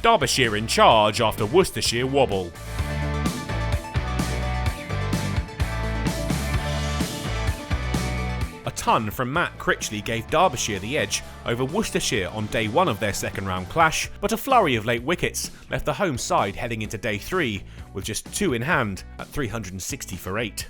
Derbyshire in charge after Worcestershire wobble. A ton from Matt Critchley gave Derbyshire the edge over Worcestershire on day 1 of their second round clash, but a flurry of late wickets left the home side heading into day 3 with just 2 in hand at 360 for 8.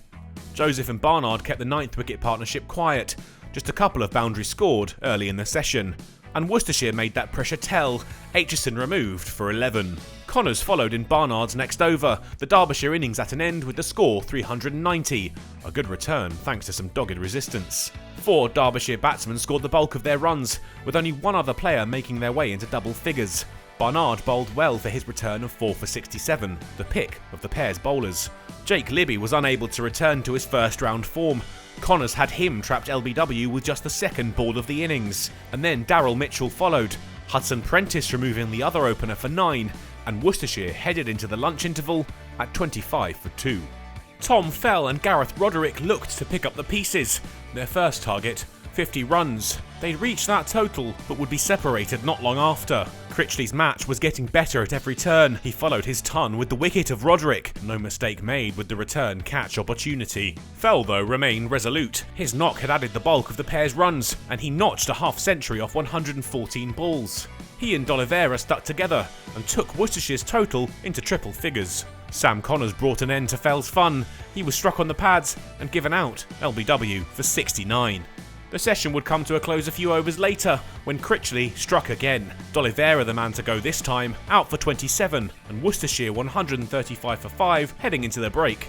Joseph and Barnard kept the 9th wicket partnership quiet, just a couple of boundaries scored early in the session, and Worcestershire made that pressure tell, Aitchison removed for 11. Connors followed in Barnard's next over, the Derbyshire innings at an end with the score 390, a good return thanks to some dogged resistance. 4 Derbyshire batsmen scored the bulk of their runs, with only one other player making their way into double figures. Barnard bowled well for his return of 4 for 67, the pick of the pair's bowlers. Jake Libby was unable to return to his first round form. Connors had him trapped LBW with just the second ball of the innings, and then Daryl Mitchell followed, Hudson Prentice removing the other opener for 9, and Worcestershire headed into the lunch interval at 25 for 2. Tom Fell and Gareth Roderick looked to pick up the pieces. Their first target, 50 runs. They'd reach that total, but would be separated not long after. Critchley's match was getting better at every turn. He followed his ton with the wicket of Roderick. No mistake made with the return catch opportunity. Fell, though, remained resolute. His knock had added the bulk of the pair's runs, and he notched a half-century off 114 balls. He and D'Oliveira stuck together and took Worcestershire's total into triple figures. Sam Connors brought an end to Fell's fun. He was struck on the pads and given out, LBW, for 69. The session would come to a close a few overs later when Critchley struck again. D'Oliveira the man to go this time, out for 27, and Worcestershire 135 for 5 heading into the break.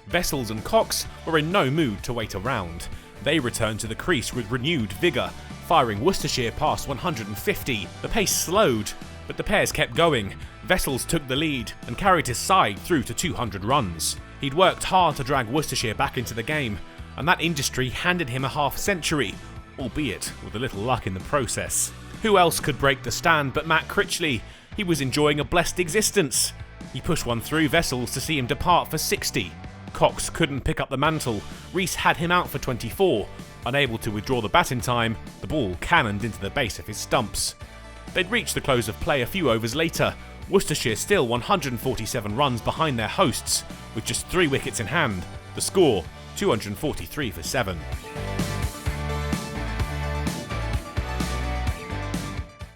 Vessels and Cox were in no mood to wait around. They returned to the crease with renewed vigour, firing Worcestershire past 150. The pace slowed, but the pairs kept going. Vessels took the lead and carried his side through to 200 runs. He'd worked hard to drag Worcestershire back into the game, and that industry handed him a half-century, albeit with a little luck in the process. Who else could break the stand but Matt Critchley? He was enjoying a blessed existence. He pushed one through Vessels to see him depart for 60. Cox couldn't pick up the mantle. Rees had him out for 24. Unable to withdraw the bat in time, the ball cannoned into the base of his stumps. They'd reached the close of play a few overs later, Worcestershire still 147 runs behind their hosts, with just 3 wickets in hand. The score, 243 for 7.